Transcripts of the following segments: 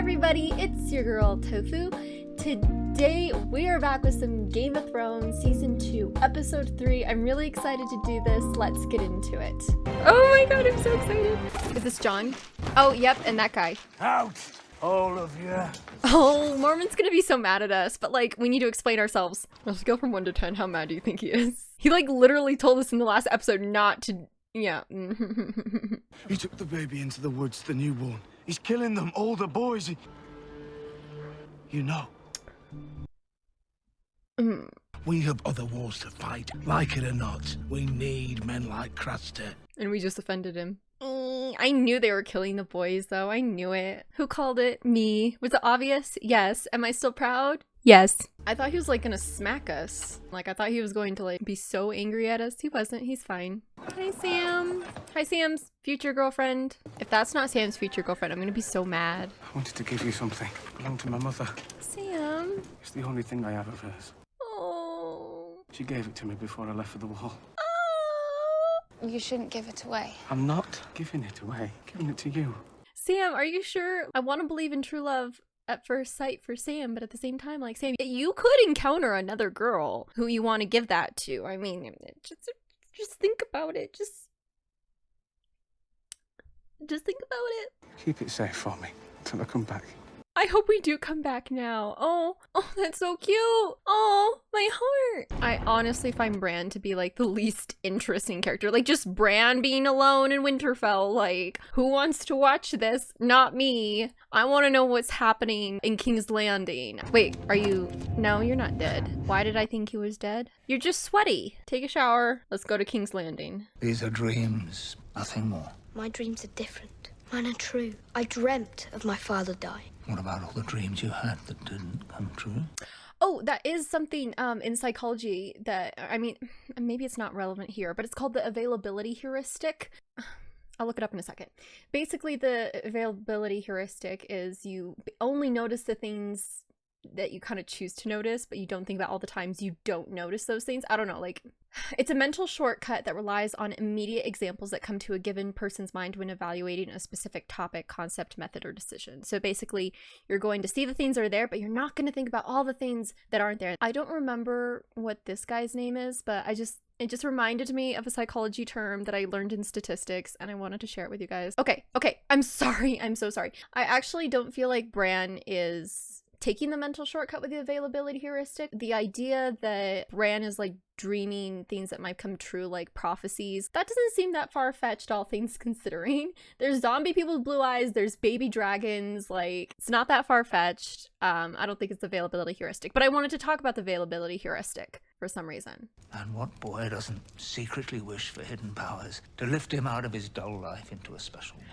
everybody, it's your girl Tofu. Today we are back with some Game of Thrones Season 2, Episode 3. I'm really excited to do this. Let's get into it. Oh my god, I'm so excited. Is this John? Oh, yep, and that guy. Out, all of you. Oh, Mormon's gonna be so mad at us, but like, we need to explain ourselves. On a scale from 1 to 10, how mad do you think he is? He like literally told us in the last episode not to, yeah. He took the baby into the woods, the newborn. He's killing them, all the boys. You know. We have other wars to fight, like it or not. We need men like Craster. And we just offended him. I knew they were killing the boys, though. I knew it. Who called it? Me. Was it obvious? Yes. Am I still proud? Yes. I thought he was like gonna smack us. Like I thought he was going to like be so angry at us. He wasn't. He's fine. Hi, Sam. Hi, Sam's future girlfriend. If that's not Sam's future girlfriend, I'm gonna be so mad. I wanted to give you something. It belonged to my mother. Sam. It's the only thing I have of hers. Oh. She gave it to me before I left for the wall. You shouldn't give it away. I'm not giving it away. I'm giving it to you. Sam, are you sure? I want to believe in true love at first sight for Sam, but at the same time, like, Sam, you could encounter another girl who you want to give that to. I mean, just think about it. Just think about it. Keep it safe for me until I come back. I hope we do come back now. Oh, that's so cute. Oh, my heart. I honestly find Bran to be like the least interesting character. Like just Bran being alone in Winterfell. Like, who wants to watch this? Not me. I want to know what's happening in King's Landing. Wait, are you? No, you're not dead. Why did I think he was dead? You're just sweaty. Take a shower. Let's go to King's Landing. These are dreams, nothing more. My dreams are different. Mine are true. I dreamt of my father dying. What about all the dreams you had that didn't come true? Oh, that is something in psychology that, I mean, maybe it's not relevant here, but it's called the availability heuristic. I'll look it up in a second. Basically, the availability heuristic is you only notice the things that you kind of choose to notice, but you don't think about all the times you don't notice those things. I don't know, like, it's a mental shortcut that relies on immediate examples that come to a given person's mind when evaluating a specific topic, concept, method, or decision. So basically, you're going to see the things that are there, but you're not going to think about all the things that aren't there. I don't remember what this guy's name is, but it just reminded me of a psychology term that I learned in statistics, and I wanted to share it with you guys. Okay, I'm sorry. I'm so sorry. I actually don't feel like Bran is taking the mental shortcut with the availability heuristic. The idea that Bran is like dreaming things that might come true, like prophecies, that doesn't seem that far-fetched, all things considering. There's zombie people with blue eyes, there's baby dragons, like, it's not that far-fetched. I don't think it's the availability heuristic, but I wanted to talk about the availability heuristic for some reason. And what boy doesn't secretly wish for hidden powers to lift him out of his dull life into a special one?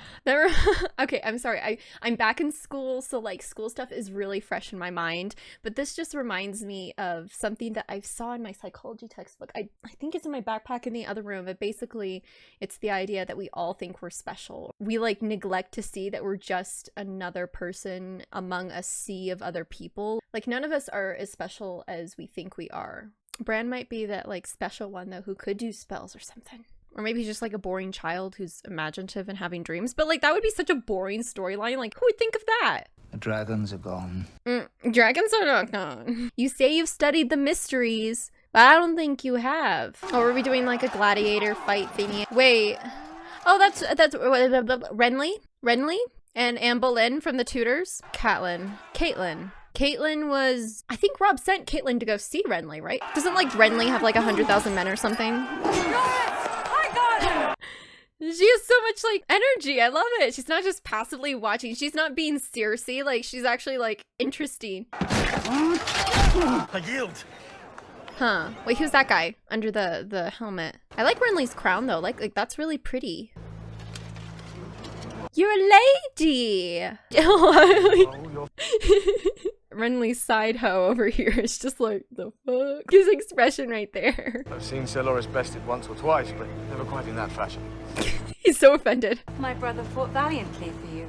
Okay, I'm sorry. I'm back in school, so like school stuff is really fresh in my mind, but this just reminds me of something that I saw in my psychology textbook. I think it's in my backpack in the other room, but basically it's the idea that we all think we're special. We like neglect to see that we're just another person among a sea of other people. Like none of us are as special as we think we are. Bran might be that like special one though who could do spells or something. Or maybe he's just like a boring child who's imaginative and having dreams. But like that would be such a boring storyline. Like who would think of that? The dragons are gone. Dragons are not gone. You say you've studied the mysteries, but I don't think you have. Oh, are we doing like a gladiator fight thingy? Wait. Oh, that's Renly? Renly? And Anne Boleyn from the Tudors? Caitlin was, I think Rob sent Caitlin to go see Renly, right? Doesn't like Renly have like 100,000 men or something? Yes! I got him! She has so much like energy. I love it. She's not just passively watching. She's not being Cersei. Like she's actually like interesting. I yield. Huh. Wait, who's that guy under the helmet? I like Renly's crown though. Like that's really pretty. You're a lady! Renly's side hoe over here is just like, the fuck? His expression right there. I've seen Sir Loras bested once or twice, but never quite in that fashion. He's so offended. My brother fought valiantly for you.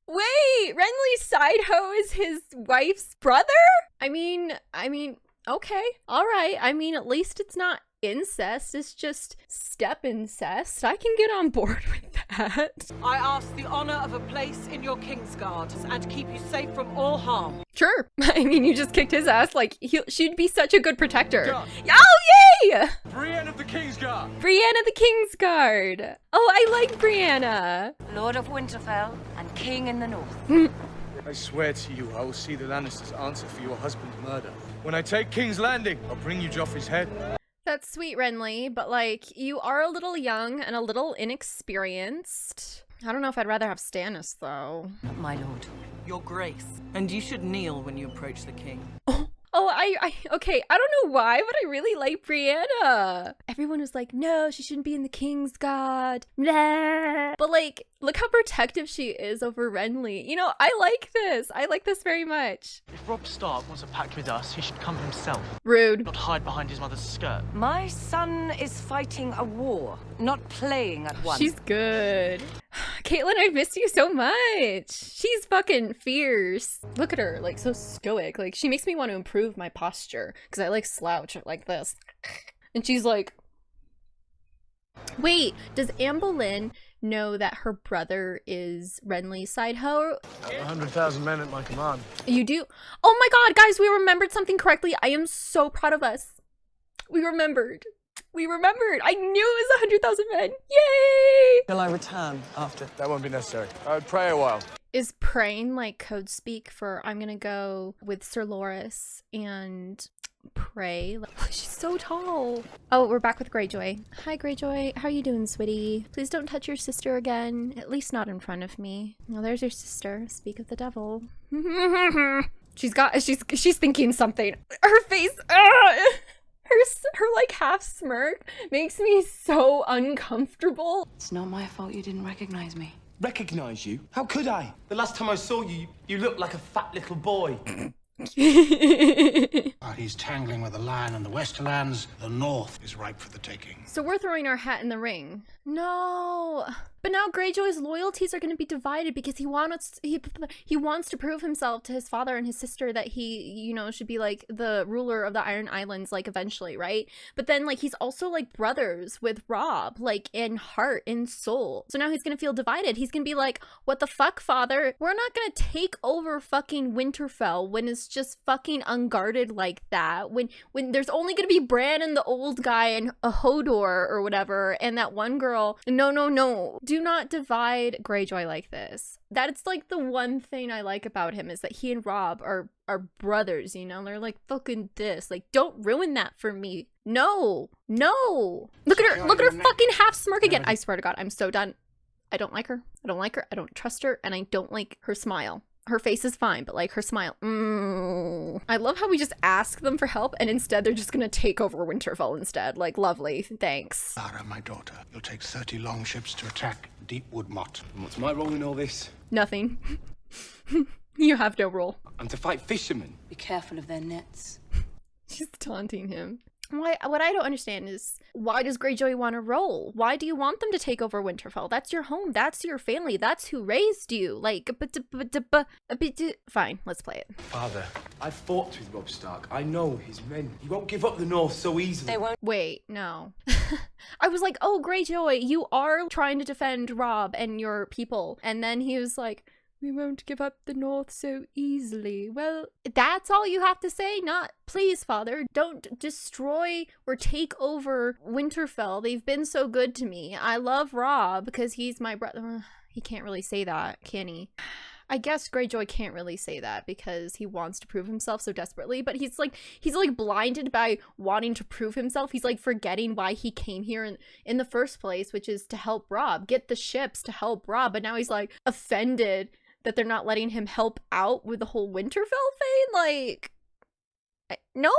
Wait, Renly's side hoe is his wife's brother? I mean, okay. All right. I mean, at least it's not incest is just step incest. I can get on board with that. I ask the honor of a place in your Kingsguard and keep you safe from all harm. Sure. I mean, you just kicked his ass. Like, she'd be such a good protector. God. Oh, yay! Brienne of the Kingsguard! Brienne of the Kingsguard. Oh, I like Brianna. Lord of Winterfell and King in the North. I swear to you, I will see the Lannisters answer for your husband's murder. When I take King's Landing, I'll bring you Joffrey's head. That's sweet, Renly, but like, you are a little young and a little inexperienced. I don't know if I'd rather have Stannis, though. My lord. Your grace. And you should kneel when you approach the king. Oh, okay, I don't know why, but I really like Brianna. Everyone was like, no, she shouldn't be in the Kingsguard. Blah. But like, look how protective she is over Renly. You know, I like this. I like this very much. If Robb Stark wants a pact with us, he should come himself, Rude. not hide behind his mother's skirt. My son is fighting a war, not playing at one. She's good. Caitlin, I've missed you so much. She's fucking fierce. Look at her, like so stoic. Like she makes me want to improve my posture because I like slouch like this. And she's like, wait, does Anne Boleyn know that her brother is Renly's side hoe? 100,000 men at my command. You do? Oh my god, guys, we remembered something correctly. I am so proud of us. We remembered. We remembered. I knew it was 100,000 men. Yay! Shall I return after? That won't be necessary. I would pray a while. Is praying like code speak for I'm gonna go with Sir Loras and pray? Like, she's so tall. Oh, we're back with Greyjoy. Hi, Greyjoy. How are you doing, sweetie? Please don't touch your sister again. At least not in front of me. Oh, there's your sister. Speak of the devil. She's thinking something. Her face. Her like half smirk makes me so uncomfortable. It's not my fault you didn't recognize me. Recognize you? How could I? The last time I saw you, you looked like a fat little boy. He's tangling with the Lion and the Westerlands. The North is ripe for the taking. So we're throwing our hat in the ring. No. But now Greyjoy's loyalties are going to be divided because he wants to prove himself to his father and his sister that he, you know, should be like the ruler of the Iron Islands, like eventually, right? But then like he's also like brothers with Robb, like in heart and soul. So now he's going to feel divided. He's going to be like, what the fuck, father? We're not going to take over fucking Winterfell when it's just fucking unguarded like that. When there's only going to be Bran and the old guy and a Hodor or whatever and that one girl. No. Do not divide Greyjoy like this. That's like the one thing I like about him is that he and Robb are brothers, you know? They're like fucking this. Like, don't ruin that for me. No. Look at her fucking half smirk again. I swear to God, I'm so done. I don't like her. I don't trust her. And I don't like her smile. Her face is fine, but like her smile. I love how we just ask them for help and instead they're just gonna take over Winterfell instead. Like, lovely. Thanks. Lara, my daughter, you'll take 30 longships to attack Deepwood Motte. What's my role in all this? Nothing. You have no role. I'm to fight fishermen. Be careful of their nets. She's taunting him. What I don't understand is, why does Greyjoy want to roll? Why do you want them to take over Winterfell? That's your home. That's your family. That's who raised you. Like, fine, let's play it. Father, I've fought with Robb Stark. I know his men. He won't give up the North so easily. They won't. Wait, no. I was like, oh, Greyjoy, you are trying to defend Robb and your people. And then he was like, we won't give up the North so easily. Well, that's all you have to say? Not, please, father, don't destroy or take over Winterfell. They've been so good to me. I love Robb because he's my brother. He can't really say that, can he? I guess Greyjoy can't really say that because he wants to prove himself so desperately, but he's like blinded by wanting to prove himself. He's like forgetting why he came here in the first place, which is to help Robb, get the ships to help Robb. But now he's like offended that they're not letting him help out with the whole Winterfell thing. Like, no,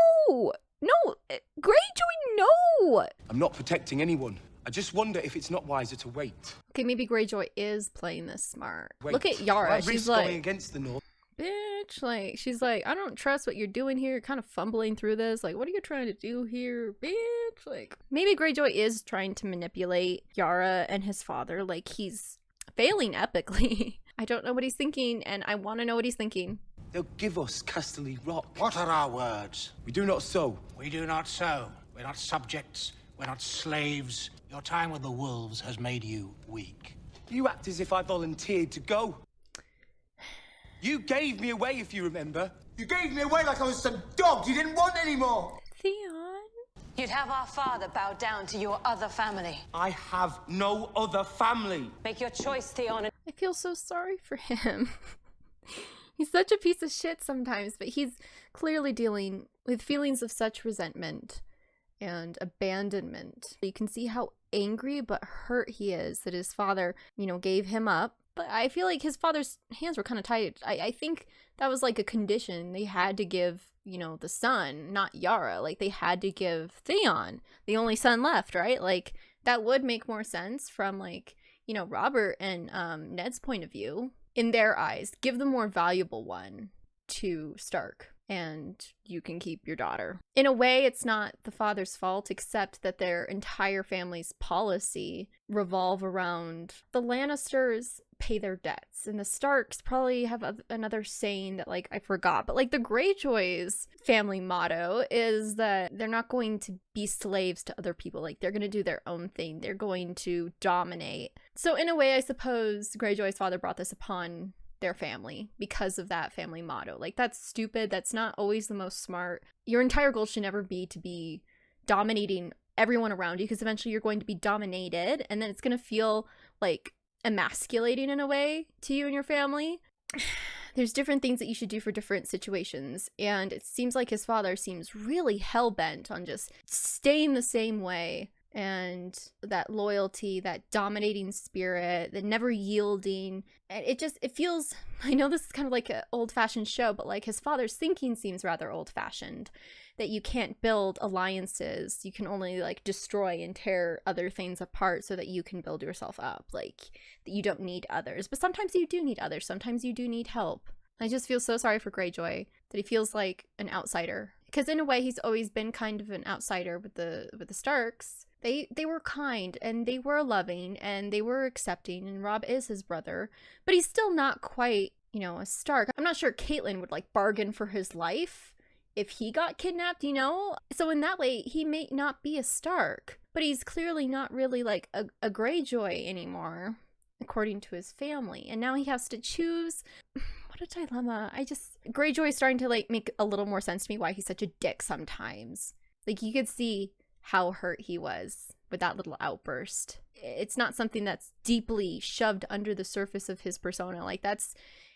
Greyjoy, no. I'm not protecting anyone. I just wonder if it's not wiser to wait. Okay, maybe Greyjoy is playing this smart. Wait. Look at Yara. She's like, going against the North. Bitch, like, she's like, I don't trust what you're doing here. You're kind of fumbling through this. Like, what are you trying to do here, bitch? Like, maybe Greyjoy is trying to manipulate Yara and his father. Like, he's failing epically. I don't know what he's thinking, and I want to know what he's thinking. They'll give us Casterly Rock. What are our words? We do not sow. We do not sow. We're not subjects. We're not slaves. Your time with the wolves has made you weak. You act as if I volunteered to go. You gave me away, if you remember. You gave me away like I was some dog you didn't want anymore. Theon. You'd have our father bow down to your other family. I have no other family. Make your choice, Theon. I feel so sorry for him. He's such a piece of shit sometimes, but he's clearly dealing with feelings of such resentment and abandonment. You can see how angry but hurt he is that his father, you know, gave him up. But I feel like his father's hands were kind of tied. I think that was like a condition. They had to give, you know, the son, not Yara. Like, they had to give Theon, the only son left, right? Like, that would make more sense from, like, you know, Robert and Ned's point of view. In their eyes, give the more valuable one to Stark, and you can keep your daughter. In a way, it's not the father's fault, except that their entire family's policy revolve around the Lannisters pay their debts, and the Starks probably have another saying that, like, I forgot, but like the Greyjoys' family motto is that they're not going to be slaves to other people. Like, they're going to do their own thing. They're going to dominate. So in a way, I suppose Greyjoy's father brought this upon their family because of that family motto. Like, that's stupid. That's not always the most smart. Your entire goal should never be to be dominating everyone around you, because eventually you're going to be dominated, and then it's going to feel like emasculating in a way to you and your family. There's different things that you should do for different situations, and it seems like his father seems really hell-bent on just staying the same way, and that loyalty, that dominating spirit, the never yielding. And it feels, I know this is kind of like an old-fashioned show, but like his father's thinking seems rather old-fashioned, that you can't build alliances, you can only like destroy and tear other things apart so that you can build yourself up, like that you don't need others. But sometimes you do need others, sometimes you do need help. I just feel so sorry for Greyjoy that he feels like an outsider, because in a way he's always been kind of an outsider with the Starks. They were kind and they were loving and they were accepting, and Robb is his brother, but he's still not quite, you know, a Stark. I'm not sure Catelyn would like bargain for his life if he got kidnapped, you know? So in that way, he may not be a Stark, but he's clearly not really like a Greyjoy anymore, according to his family. And now he has to choose. What a dilemma. Greyjoy is starting to like make a little more sense to me why he's such a dick sometimes. Like, you could see how hurt he was with that little outburst. It's not something that's deeply shoved under the surface of his persona. Like,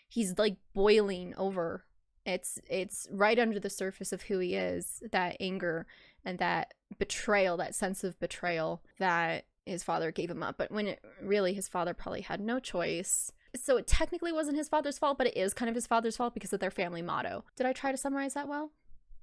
he's like boiling over. It's right under the surface of who he is, that anger and that betrayal, that sense of betrayal that his father gave him up. But when really his father probably had no choice. So it technically wasn't his father's fault, but it is kind of his father's fault because of their family motto. Did I try to summarize that well?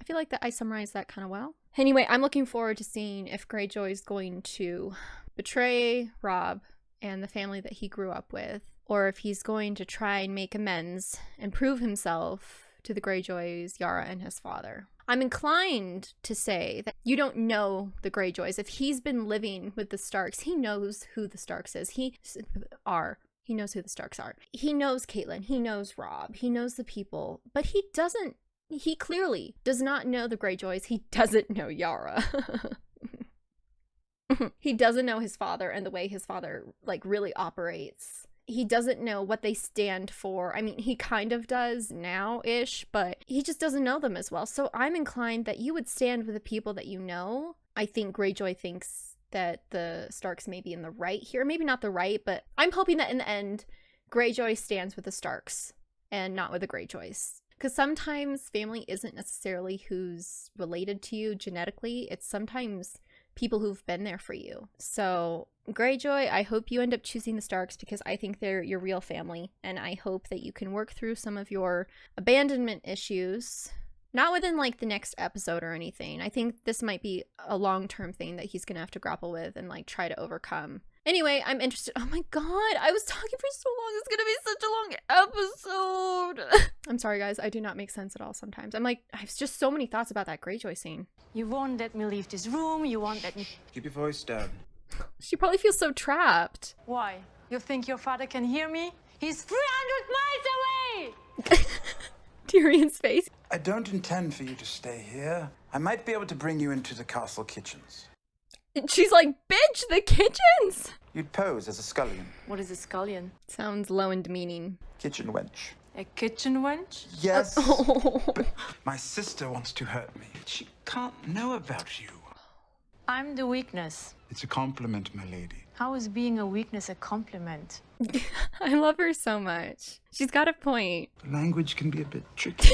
I feel like that I summarized that kind of well. Anyway, I'm looking forward to seeing if Greyjoy is going to betray Robb and the family that he grew up with, or if he's going to try and make amends and prove himself to the Greyjoys, Yara, and his father. I'm inclined to say that you don't know the Greyjoys. If he's been living with the Starks, he knows who the Starks is. He knows who the Starks are. He knows Catelyn. He knows Robb. He knows the people. But he clearly does not know the Greyjoys. He doesn't know Yara. He doesn't know his father and the way his father like really operates. He doesn't know what they stand for. I mean, he kind of does now-ish, but he just doesn't know them as well. So I'm inclined that you would stand with the people that you know. I think Greyjoy thinks that the Starks may be in the right here. Maybe not the right, but I'm hoping that in the end, Greyjoy stands with the Starks and not with the Greyjoys. Because sometimes family isn't necessarily who's related to you genetically. It's sometimes people who've been there for you. So Greyjoy, I hope you end up choosing the Starks because I think they're your real family, and I hope that you can work through some of your abandonment issues. Not within like the next episode or anything. I think this might be a long-term thing that he's gonna have to grapple with and like try to overcome. Anyway, I'm interested. Oh my god, I was talking for so long. It's gonna be such a long episode. I'm sorry, guys. I do not make sense at all sometimes. I have just so many thoughts about that Greyjoy scene. You won't let me leave this room. You won't let me... Keep your voice down. She probably feels so trapped. Why? You think your father can hear me? He's 300 miles away! Tyrion's face. I don't intend for you to stay here. I might be able to bring you into the castle kitchens. She's like, bitch, the kitchens! You'd pose as a scullion. What is a scullion? Sounds low and demeaning. Kitchen wench. A kitchen wench? Yes. But my sister wants to hurt me. She can't know about you. I'm the weakness. It's a compliment, my lady. How is being a weakness a compliment? I love her so much. She's got a point. Language can be a bit tricky.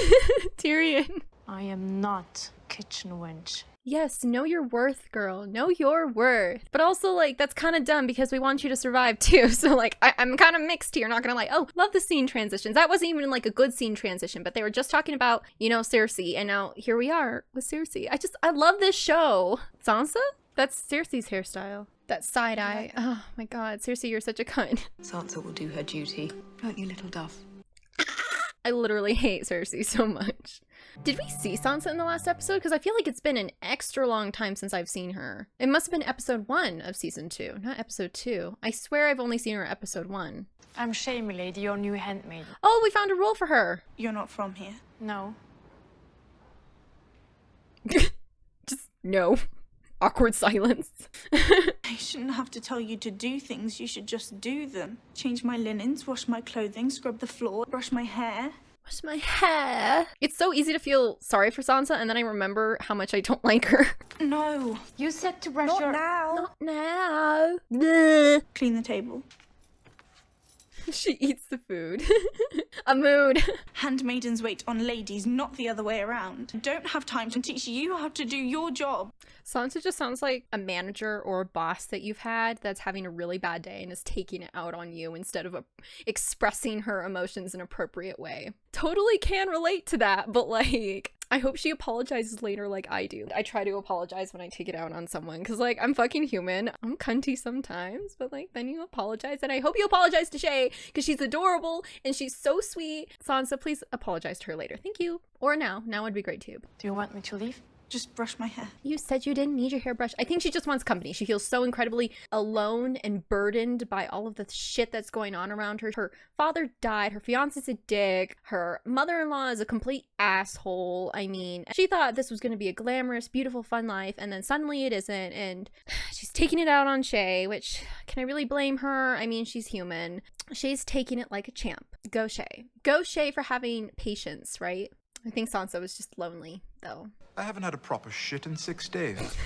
Tyrion. I am not kitchen wench. Yes, know your worth, girl. Know your worth. But also, like, that's kind of dumb because we want you to survive too. So, like, I'm kind of mixed here. Not gonna lie. Oh, love the scene transitions. That wasn't even, like, a good scene transition. But they were just talking about, you know, Cersei. And now here we are with Cersei. I love this show. Sansa? That's Cersei's hairstyle. That side eye. Oh, my God. Cersei, you're such a cunt. Sansa will do her duty. Won't you, little dove? I literally hate Cersei so much. Did we see Sansa in the last episode? Because I feel like it's been an extra long time since I've seen her. It must have been episode 1 of season 2, not episode 2. I swear I've only seen her episode 1. I'm Shay, milady, your new handmaid. Oh, we found a role for her. You're not from here? No. Just no. Awkward silence. I shouldn't have to tell you to do things, you should just do them. Change my linens, wash my clothing, scrub the floor, brush my hair. Wash my hair. It's so easy to feel sorry for Sansa, and then I remember how much I don't like her. No. You said to brush Not your... now. Not now. Bleh. Clean the table. She eats the food. A mood. Handmaidens wait on ladies, not the other way around. I don't have time to teach you how to do your job. Sansa just sounds like a manager or a boss that you've had that's having a really bad day and is taking it out on you instead of expressing her emotions in an appropriate way. Totally can relate to that, but like, I hope she apologizes later like I do. I try to apologize when I take it out on someone because, like, I'm fucking human. I'm cunty sometimes, but, like, then you apologize. And I hope you apologize to Shay because she's adorable and she's so sweet. Sansa, please apologize to her later. Thank you. Or now. Now would be great too. Do you want me to leave? Just brush my hair. You said you didn't need your hairbrush. I think she just wants company. She feels so incredibly alone and burdened by all of the shit that's going on around her. Her father died. Her fiance's a dick. Her mother-in-law is a complete asshole. I mean, she thought this was going to be a glamorous, beautiful, fun life, and then suddenly it isn't, and she's taking it out on Shay, which, can I really blame her? I mean, she's human. Shay's taking it like a champ. Go Shay. Go Shay for having patience, right? I think Sansa was just lonely, though. I haven't had a proper shit in 6 days.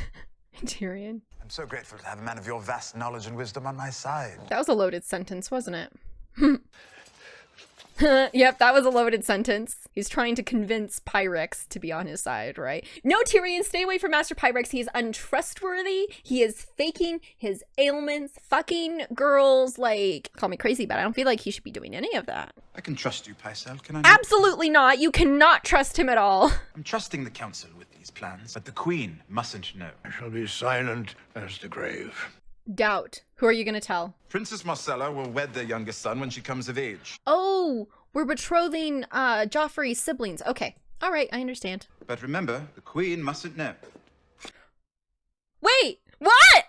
Tyrion. I'm so grateful to have a man of your vast knowledge and wisdom on my side. That was a loaded sentence, wasn't it? Yep, that was a loaded sentence. He's trying to convince Pyrex to be on his side, right? No, Tyrion, stay away from Master Pyrex. He is untrustworthy. He is faking his ailments, fucking girls. Like, call me crazy, but I don't feel like he should be doing any of that. I can trust you, Pycelle, can I not? Absolutely not. You cannot trust him at all. I'm trusting the council with these plans, but the queen mustn't know. I shall be silent as the grave. Doubt. Who are you gonna tell? Princess Marcella will wed their youngest son when she comes of age. Oh, we're betrothing Joffrey's siblings. Okay. All right, I understand. But remember, the queen mustn't know. Wait, what?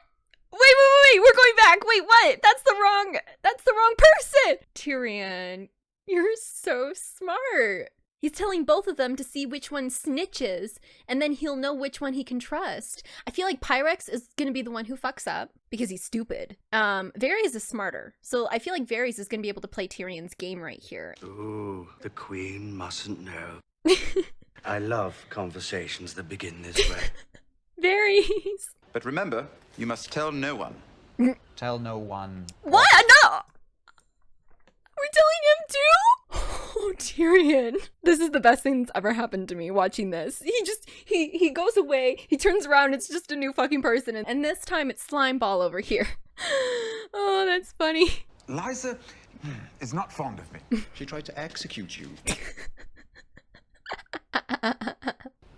Wait, we're going back. Wait, what? That's the wrong person. Tyrion, you're so smart. He's telling both of them to see which one snitches, and then he'll know which one he can trust. I feel like Pyrex is going to be the one who fucks up because he's stupid. Varys is smarter, so I feel like Varys is going to be able to play Tyrion's game right here. Ooh, the queen mustn't know. I love conversations that begin this way. Varys. But remember, you must tell no one. Tell no one. What? No! We're telling him too? Oh, Tyrion. This is the best thing that's ever happened to me watching this. He goes away, he turns around, it's just a new fucking person, and this time it's Slimeball over here. Oh, that's funny. Lysa is not fond of me. She tried to execute you.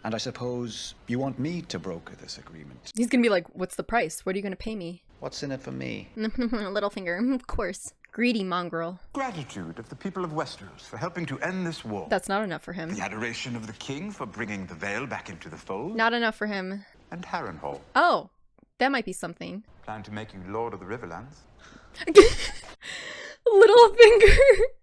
And I suppose you want me to broker this agreement. He's gonna be like, what's the price? What are you gonna pay me? What's in it for me? Littlefinger, of course. Greedy mongrel. Gratitude of the people of Westeros for helping to end this war. That's not enough for him. The adoration of the king for bringing the Vale back into the fold. Not enough for him. And Harrenhal. Oh, that might be something. Plan to make you Lord of the Riverlands. Littlefinger.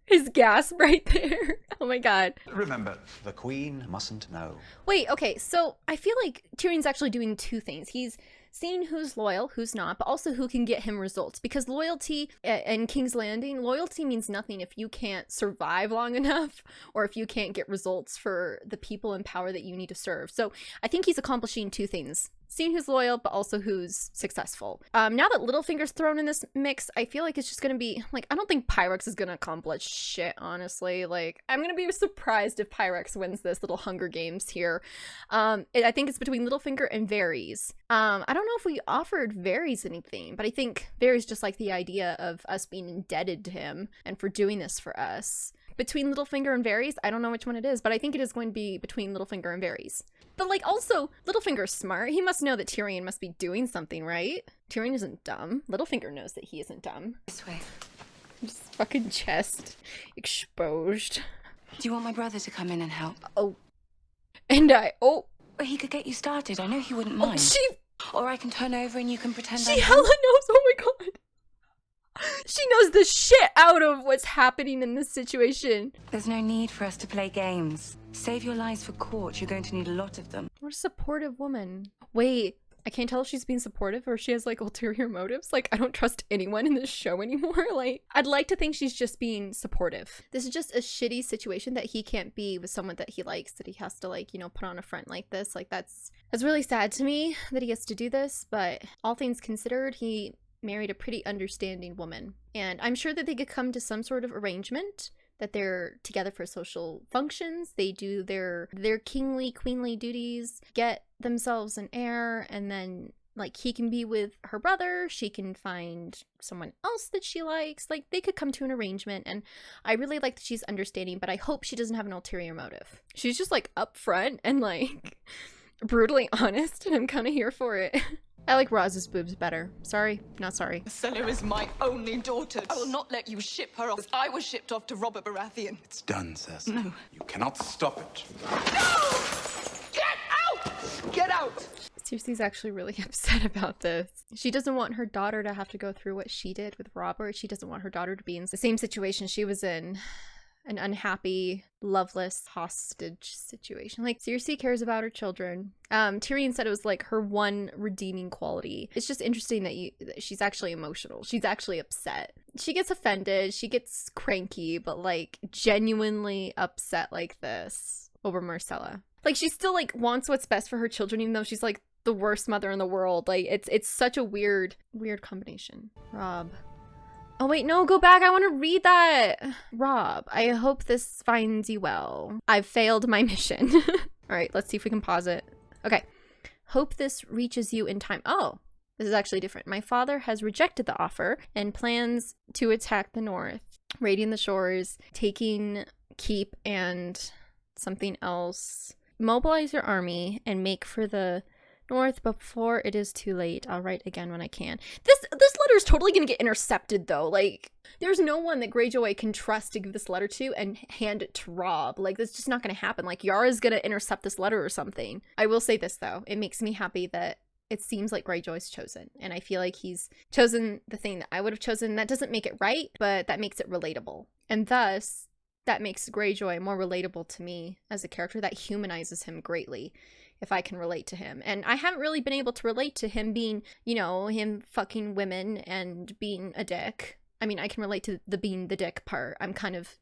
His gasp right there. Oh my god. Remember, the Queen mustn't know. Wait, okay, so I feel like Tyrion's actually doing two things. He's seeing who's loyal, who's not, but also who can get him results. Because loyalty in King's Landing, loyalty means nothing if you can't survive long enough or if you can't get results for the people in power that you need to serve. So I think he's accomplishing two things. Seeing who's loyal, but also who's successful. Now that Littlefinger's thrown in this mix, I feel like it's just gonna be, like, I don't think Pyrex is gonna accomplish shit, honestly. Like, I'm gonna be surprised if Pyrex wins this little Hunger Games here. I think it's between Littlefinger and Varys. I don't know if we offered Varys anything, but I think Varys just like the idea of us being indebted to him and for doing this for us. Between Littlefinger and Varys, I don't know which one it is, but I think it is going to be between Littlefinger and Varys. But, like, also, Littlefinger's smart. He must know that Tyrion must be doing something, right? Tyrion isn't dumb. Littlefinger knows that he isn't dumb. This way. Just fucking chest exposed. Do you want my brother to come in and help? Oh. And Well, he could get you started. I know he wouldn't mind. Or I can turn over and you can pretend She hella knows, oh my god. She knows the shit out of what's happening in this situation. There's no need for us to play games. Save your lies for court. You're going to need a lot of them. What a supportive woman. Wait, I can't tell if she's being supportive or if she has, like, ulterior motives. Like, I don't trust anyone in this show anymore. Like, I'd like to think she's just being supportive. This is just a shitty situation that he can't be with someone that he likes, that he has to, like, you know, put on a front like this. Like, that's really sad to me that he has to do this, but all things considered, he married a pretty understanding woman. And I'm sure that they could come to some sort of arrangement that they're together for social functions. They do their kingly, queenly duties, get themselves an heir, and then, like, he can be with her brother, she can find someone else that she likes. Like, they could come to an arrangement, and I really like that she's understanding, but I hope she doesn't have an ulterior motive. She's just, like, upfront and, like, brutally honest, and I'm kind of here for it. I like Roz's boobs better. Sorry, not sorry. Marcella is my only daughter. I will not let you ship her off as I was shipped off to Robert Baratheon. It's done, Cersei. No. You cannot stop it. No! Get out! Get out! Cersei's actually really upset about this. She doesn't want her daughter to have to go through what she did with Robert. She doesn't want her daughter to be in the same situation she was in. An unhappy, loveless hostage situation. Like, Cersei cares about her children. Tyrion said it was, like, her one redeeming quality. It's just interesting that she's actually emotional. She's actually upset. She gets offended. She gets cranky, but, like, genuinely upset like this over Marcella. Like, she still, like, wants what's best for her children, even though she's, like, the worst mother in the world. Like, it's such a weird combination. Rob. Oh wait, no, go back. I want to read that. Rob, I hope this finds you well. I've failed my mission. All right, let's see if we can pause it. Okay. Hope this reaches you in time. Oh, this is actually different. My father has rejected the offer and plans to attack the north, raiding the shores, taking Keep and something else. Mobilize your army and make for the north before it is too late. I'll write again when I can. This letter is totally gonna get intercepted though. Like, there's no one that Greyjoy can trust to give this letter to and hand it to Rob. Like, that's just not gonna happen. Like, Yara's gonna intercept this letter or something. I will say this though, it makes me happy that it seems like Greyjoy's chosen, and I feel like he's chosen the thing that I would have chosen. That doesn't make it right, but that makes it relatable, and thus that makes Greyjoy more relatable to me as a character. That humanizes him greatly if I can relate to him. And I haven't really been able to relate to him being, you know, him fucking women and being a dick. I mean, I can relate to the being the dick part. I'm kind of,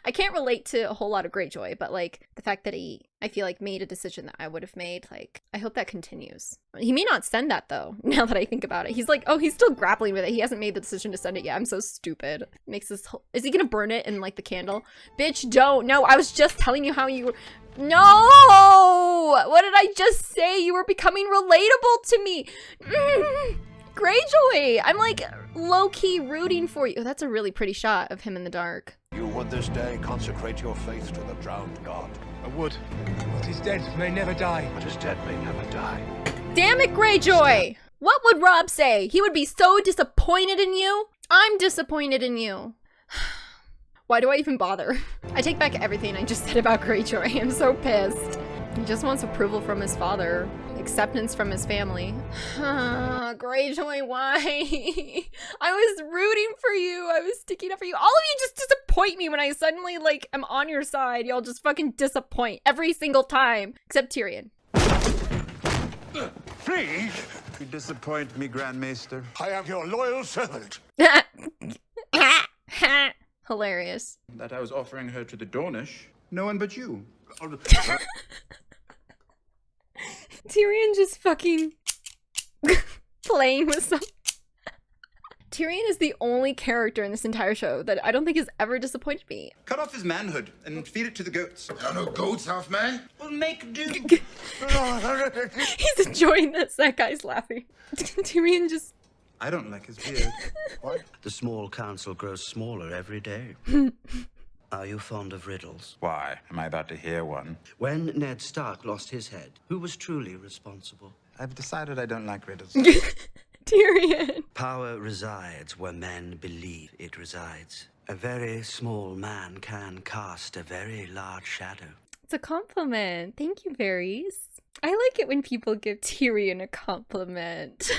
I can't relate to a whole lot of Greyjoy, but, like, the fact that he, I feel like, made a decision that I would have made, like, I hope that continues. He may not send that, though, now that I think about it. He's like, oh, he's still grappling with it. He hasn't made the decision to send it yet. I'm so stupid. Makes this whole, is he gonna burn it in, like, the candle? Bitch, don't. No, I was just telling you how you, no! What did I just say? You were becoming relatable to me. Greyjoy! I'm, like, low-key rooting for you. Oh, that's a really pretty shot of him in the dark. You would this day consecrate your faith to the drowned god. I would. What is dead may never die. What is dead may never die. Damn it, Greyjoy! What would Rob say? He would be so disappointed in you? I'm disappointed in you. Why do I even bother? I take back everything I just said about Greyjoy. I'm so pissed. He just wants approval from his father, acceptance from his family. Greyjoy, why? I was rooting for you. I was sticking up for you. All of you just disappoint me when I suddenly, like, am on your side. Y'all just fucking disappoint every single time. Except Tyrion. Please? You disappoint me, Grand Maester. I am your loyal servant. Hilarious. That I was offering her to the Dornish. No one but you. Tyrion just fucking playing with some. Tyrion is the only character in this entire show that I don't think has ever disappointed me. Cut off his manhood and feed it to the goats. There are no goats, half man. We'll make do. He's enjoying this. That guy's laughing. Tyrion just... I don't like his beard. What? The small council grows smaller every day. Are you fond of riddles? Why? Am I about to hear one? When Ned Stark lost his head, who was truly responsible? I've decided I don't like riddles. Tyrion. Power resides where men believe it resides. A very small man can cast a very large shadow. It's a compliment. Thank you, Varys. I like it when people give Tyrion a compliment.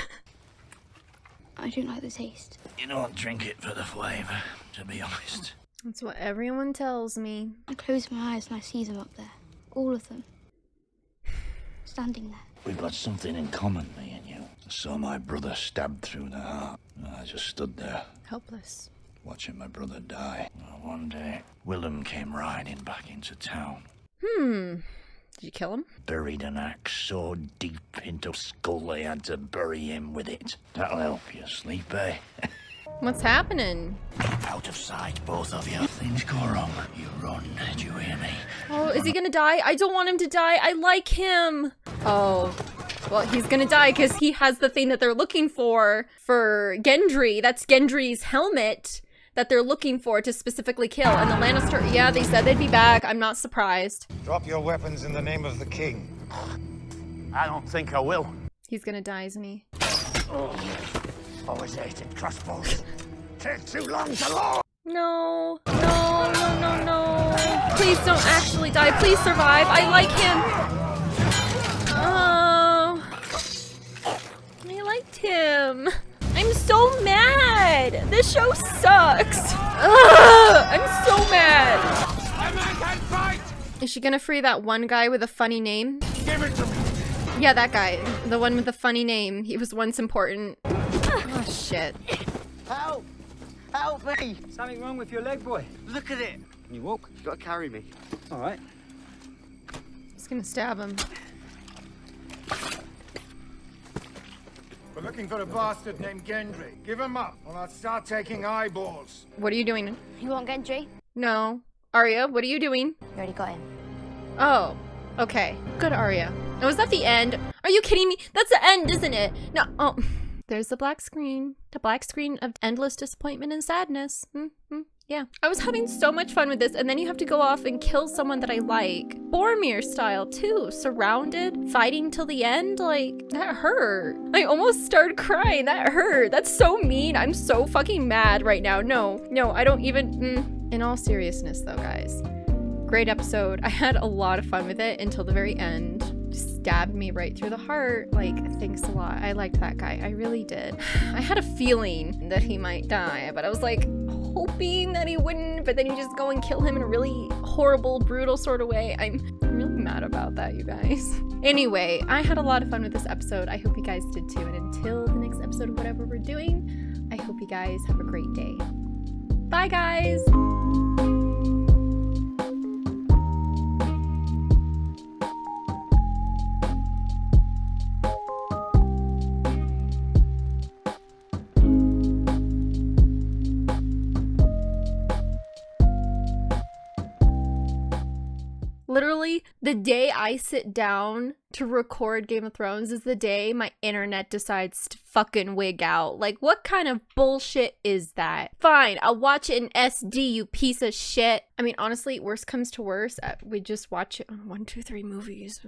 I don't like the taste. You don't drink it for the flavour, to be honest. That's what everyone tells me. I close my eyes and I see them up there. All of them. Standing there. We've got something in common, me and you. I saw my brother stabbed through the heart. I just stood there, Helpless. watching my brother die. One day, Willem came riding back into town. Did you kill him? Buried an axe so deep into his skull they had to bury him with it. That'll help you sleep, eh? What's happening? Out of sight, both of you. Things go wrong. You run, do you hear me? Oh, is he gonna die? I don't want him to die. I like him. Oh, well, he's gonna die because he has the thing that they're looking for Gendry. That's Gendry's helmet that they're looking for to specifically kill. And the Lannister, yeah, they said they'd be back. I'm not surprised. Drop your weapons in the name of the king. I don't think I will. He's gonna die, isn't he? Always hated crossbows. Take too long to load. No, no, no, no, no. Please don't actually die. Please survive. I like him. Oh, I liked him. I'm so mad. This show sucks. Ugh, I'm so mad. My man can fight. Is she gonna free that one guy with a funny name? Give it to me. Yeah, that guy. The one with the funny name. He was once important. Oh, shit. Help! Help me! Something wrong with your leg, boy. Look at it. Can you walk? You gotta carry me. All right. He's gonna stab him. We're looking for a bastard named Gendry. Give him up, or I'll start taking eyeballs. What are you doing? You want Gendry? No. Arya, what are you doing? You already got him. Oh, okay. Good, Arya. Oh, is that the end? Are you kidding me? That's the end, isn't it? No. Oh. There's the black screen. The black screen of endless disappointment and sadness. Yeah. I was having so much fun with this, and then you have to go off and kill someone that I like. Boromir style, too. Surrounded, fighting till the end. Like, that hurt. I almost started crying. That hurt. That's so mean. I'm so fucking mad right now. No, I don't even... In all seriousness, though, guys. Great episode. I had a lot of fun with it until the very end. Stabbed me right through the heart. Like, thanks a lot. I liked that guy. I really did. I had a feeling that he might die, but I was like hoping that he wouldn't, but then you just go and kill him in a really horrible, brutal sort of way. I'm really mad about that, you guys. Anyway, I had a lot of fun with this episode. I hope you guys did too. And until the next episode of whatever we're doing, I hope you guys have a great day. Bye, guys! Literally, the day I sit down to record Game of Thrones is the day my internet decides to fucking wig out. Like, what kind of bullshit is that? Fine, I'll watch it in SD, you piece of shit. I mean, honestly, worst comes to worst, we just watch it on 1, 2, 3 movies.